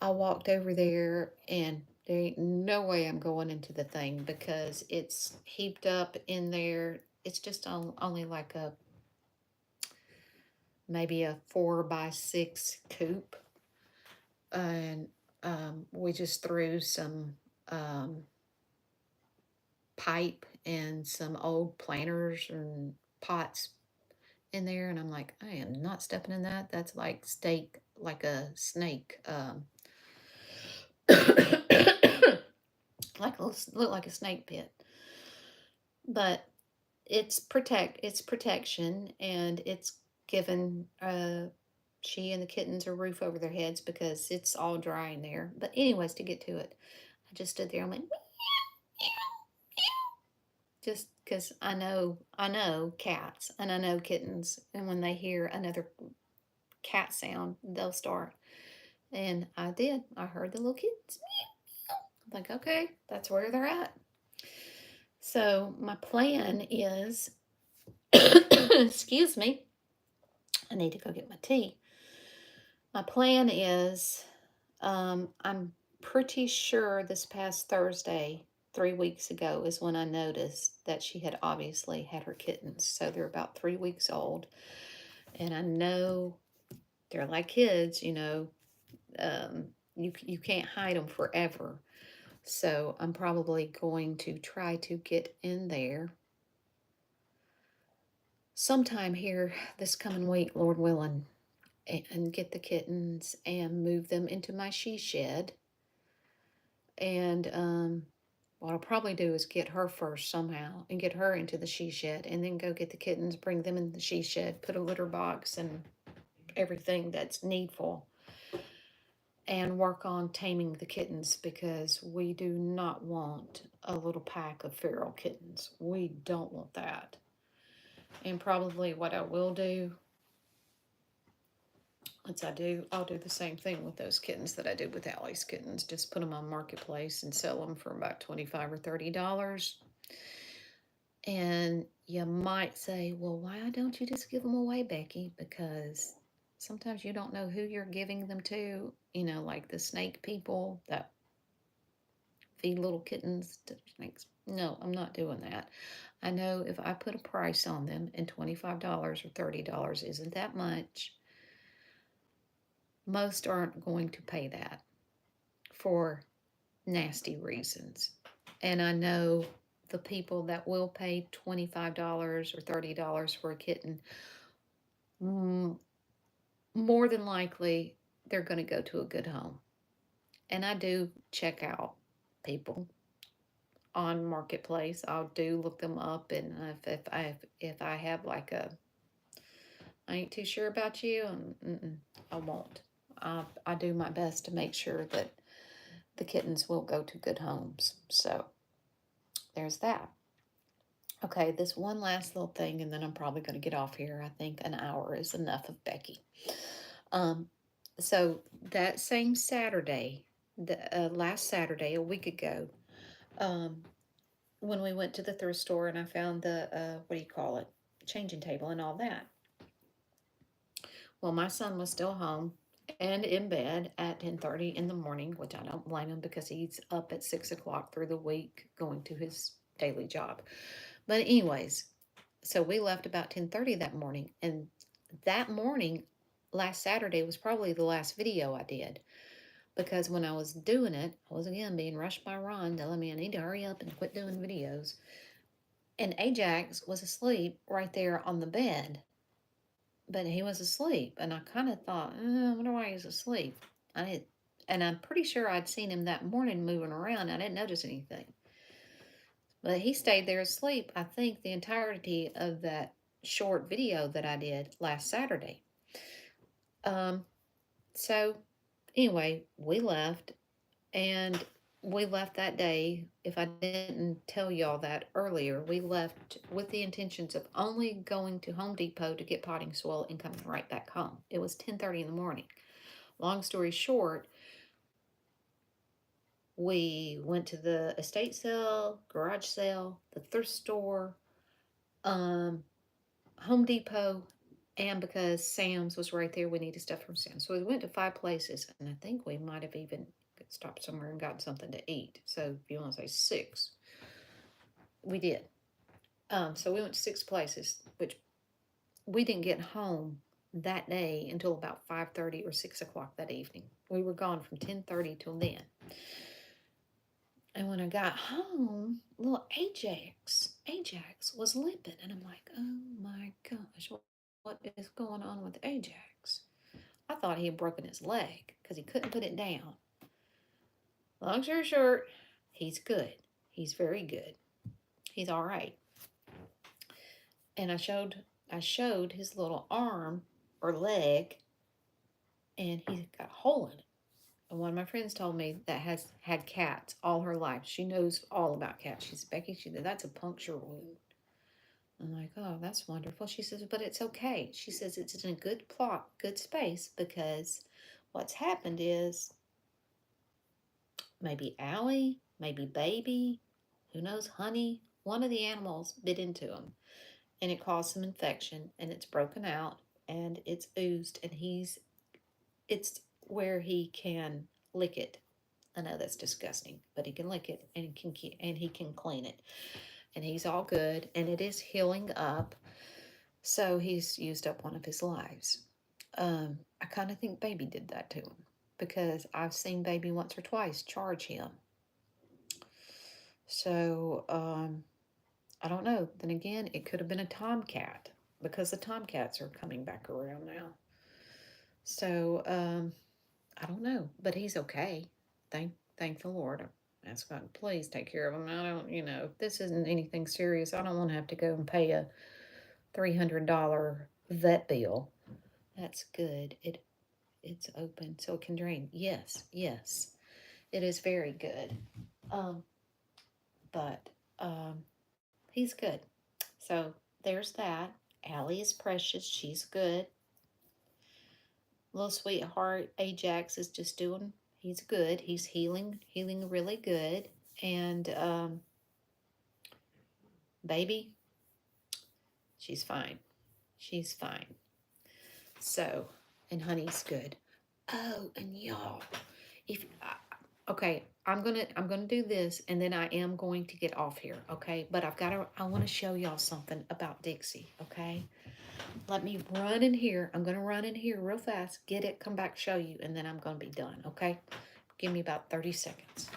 I walked over there, and there ain't no way I'm going into the thing because it's heaped up in there. It's just only like maybe a 4x6 coop. And we just threw some pipe and some old planters and pots in there, and I'm like, I am not stepping in that. That's like a snake. Look like a snake pit. But it's protection, and it's given she and the kittens a roof over their heads because it's all dry in there. But anyways, to get to it, I just stood there and went just because I know cats and I know kittens, and when they hear another cat sound, they'll start. And I did. I heard the little kittens. I'm like, okay, that's where they're at. So my plan is, excuse me, I need to go get my tea. My plan is, I'm pretty sure this past Thursday, 3 weeks ago, is when I noticed that she had obviously had her kittens. So they're about 3 weeks old. And I know they're like kids, you know, you can't hide them forever. So I'm probably going to try to get in there sometime here this coming week, Lord willing, and get the kittens and move them into my she shed. And what I'll probably do is get her first somehow and get her into the she shed, and then go get the kittens, bring them in the she shed, put a litter box and everything that's needful and work on taming the kittens because we do not want a little pack of feral kittens. We don't want that. And probably what I will do once I'll do the same thing with those kittens that I did with Allie's kittens. Just put them on Marketplace and sell them for about $25 or $30. And you might say, well, why don't you just give them away, Becky? Because sometimes you don't know who you're giving them to. You know, like the snake people that feed little kittens to snakes. No, I'm not doing that. I know if I put a price on them, and $25 or $30 isn't that much, most aren't going to pay that for nasty reasons. And I know the people that will pay $25 or $30 for a kitten, more than likely they're going to go to a good home. And I do check out people on Marketplace. I'll do look them up, and if I have like a, I ain't too sure about you, I won't. I do my best to make sure that the kittens will go to good homes. So there's that. Okay, this one last little thing, and then I'm probably going to get off here. I think an hour is enough of Becky. So that same Saturday, the last Saturday, a week ago, when we went to the thrift store and I found the what do you call it, changing table and all that. Well, my son was still home and in bed at 10:30 in the morning, which I don't blame him because he's up at 6 o'clock through the week going to his daily job. But anyways, so we left about 10:30 that morning, and that morning, last Saturday, was probably the last video I did, because when I was doing it, I was again being rushed by Ron telling me I need to hurry up and quit doing videos. And Ajax was asleep right there on the bed, but he was asleep, and I kind of thought, I wonder why he's asleep. And I'm pretty sure I'd seen him that morning moving around. I didn't notice anything. But he stayed there asleep, I think, the entirety of that short video that I did last Saturday. So anyway, we left, and we left that day. If I didn't tell y'all that earlier, we left with the intentions of only going to Home Depot to get potting soil and coming right back home. It was 10:30 in the morning. Long story short, we went to the estate sale, garage sale, the thrift store, Home Depot, and because Sam's was right there, we needed stuff from Sam's. So we went to 5 places, and I think we might have even stopped somewhere and got something to eat. So if you want to say 6, we did. So we went to 6 places, which we didn't get home that day until about 5:30 or 6 o'clock that evening. We were gone from 10:30 till then. And when I got home, little Ajax was limping. And I'm like, oh my gosh, what is going on with Ajax? I thought he had broken his leg because he couldn't put it down. Long story short, he's good. He's very good. He's all right. And I showed his little arm or leg, and he's got a hole in it. And one of my friends told me that has had cats all her life. She knows all about cats. She said, Becky, that's a puncture wound. I'm like, oh, that's wonderful. She says, but it's okay. She says it's in a good space, because what's happened is maybe Allie, maybe Baby, who knows, Honey, one of the animals bit into him, and it caused some infection, and it's broken out, and it's oozed, and it's where he can lick it. I know that's disgusting, but he can lick it, and he can clean it, and he's all good, and it is healing up. So he's used up one of his lives. I kind of think Baby did that to him, because I've seen Baby once or twice charge him. So I don't know. Then again, it could have been a tomcat, because the tomcats are coming back around now. So I don't know, but he's okay. Thank the Lord. Ask God, please take care of him. I don't, if this isn't anything serious, I don't want to have to go and pay a $300 vet bill. That's good. It's open so it can drain. Yes, yes. It is very good. Um, but he's good. So there's that. Allie is precious. She's good. Little sweetheart Ajax is just doing. He's good. He's healing really good. And baby, she's fine. She's fine. So, and honey's good. Oh, and y'all, if okay, I'm gonna do this, and then I am going to get off here. Okay, but I want to show y'all something about Dixie. Okay, let me run in here. I'm gonna run in here real fast, get it, come back, show you, and then I'm gonna be done. Okay, give me about 30 seconds.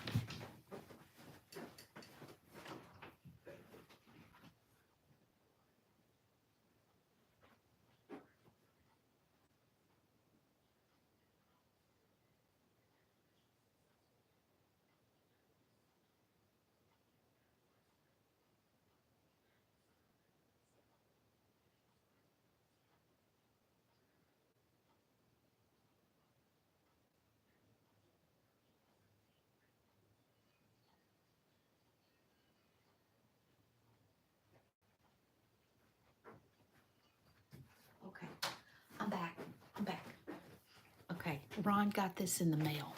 Okay, I'm back. I'm back. Okay, Ron got this in the mail.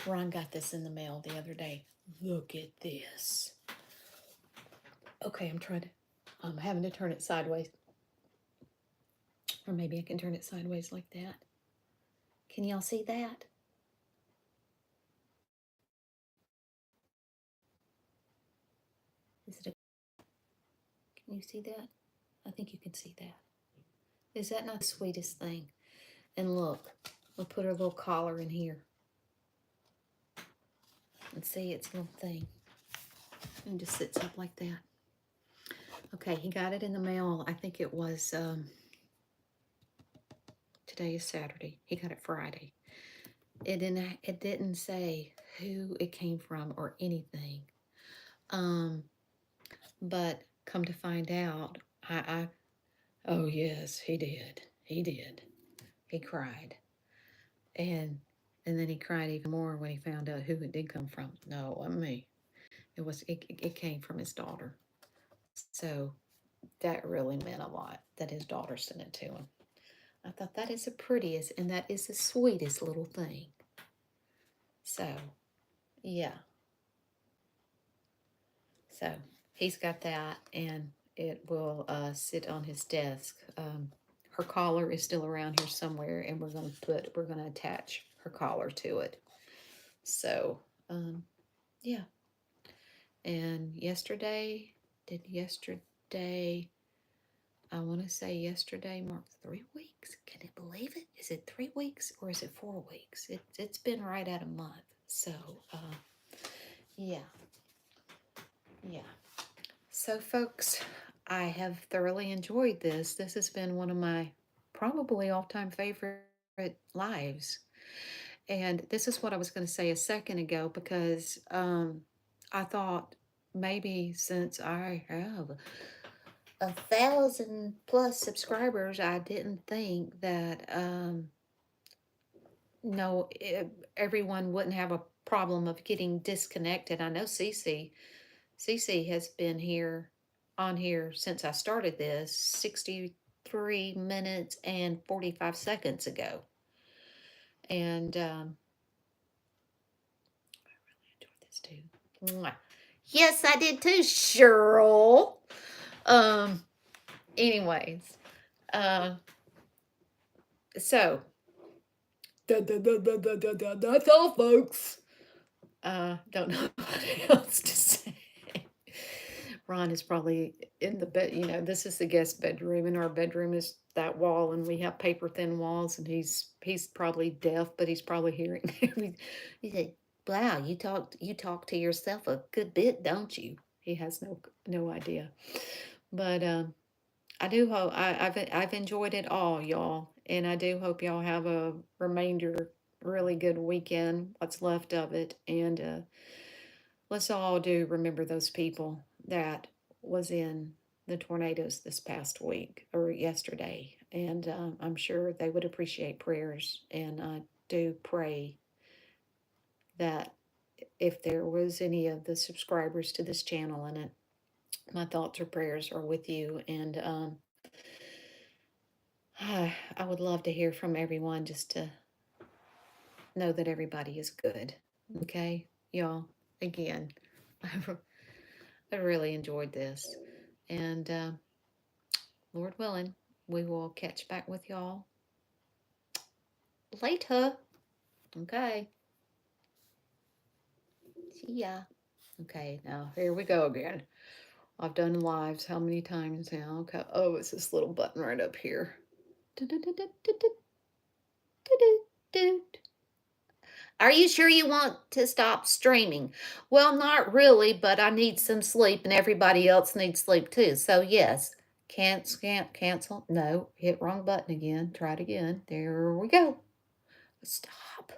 Ron got this in the mail the other day. Look at this. Okay, I'm having to turn it sideways. Or maybe I can turn it sideways like that. Can y'all see that? Is it can you see that? I think you can see that. Is that not the sweetest thing? And look, we'll put our little collar in here. And see its little thing. And just sits up like that. Okay, he got it in the mail. I think it was, today is Saturday. He got it Friday. It didn't say who it came from or anything. But come to find out, oh yes, he did. He did. He cried. And then he cried even more when he found out who it did come from. No, it wasn't me. It came from his daughter. So that really meant a lot that his daughter sent it to him. I thought that is the prettiest and that is the sweetest little thing. So, yeah. So he's got that, and it will sit on his desk. Her collar is still around here somewhere, and we're gonna attach her collar to it. So, yeah. And yesterday, I want to say yesterday marked 3 weeks. Can you believe it? Is it 3 weeks or is it 4 weeks? It's been right at a month. So, yeah. Yeah. So, folks, I have thoroughly enjoyed this. This has been one of my probably all-time favorite lives. And this is what I was going to say a second ago because I thought maybe since I have 1,000+ subscribers, I didn't think that no, everyone wouldn't have a problem of getting disconnected. I know Cece has been on here since I started this 63 minutes and 45 seconds ago. And I really enjoyed this too. Mwah. Yes, I did too, Cheryl. Anyways, so that's all, folks. Don't know what else to say. Ron is probably in the bed. You know, this is the guest bedroom, and our bedroom is that wall, and we have paper thin walls. And he's probably deaf, but he's probably hearing. He said, "Wow, you talk to yourself a good bit, don't you?" He has no idea, but I do hope I've enjoyed it all, y'all, and I do hope y'all have a remainder really good weekend. What's left of it, and let's all do remember those people that was in the tornadoes this past week or yesterday. And I'm sure they would appreciate prayers. And I do pray that if there was any of the subscribers to this channel in it, my thoughts or prayers are with you. And I would love to hear from everyone just to know that everybody is good. Okay, y'all, again, I really enjoyed this. And Lord willing, we will catch back with y'all later. Okay. See ya. Okay, now here we go again. I've done lives how many times now? Okay. Oh, it's this little button right up here. Are you sure you want to stop streaming? Well, not really, but I need some sleep and everybody else needs sleep too. So yes, cancel. No, hit wrong button again. Try it again. There we go. Stop.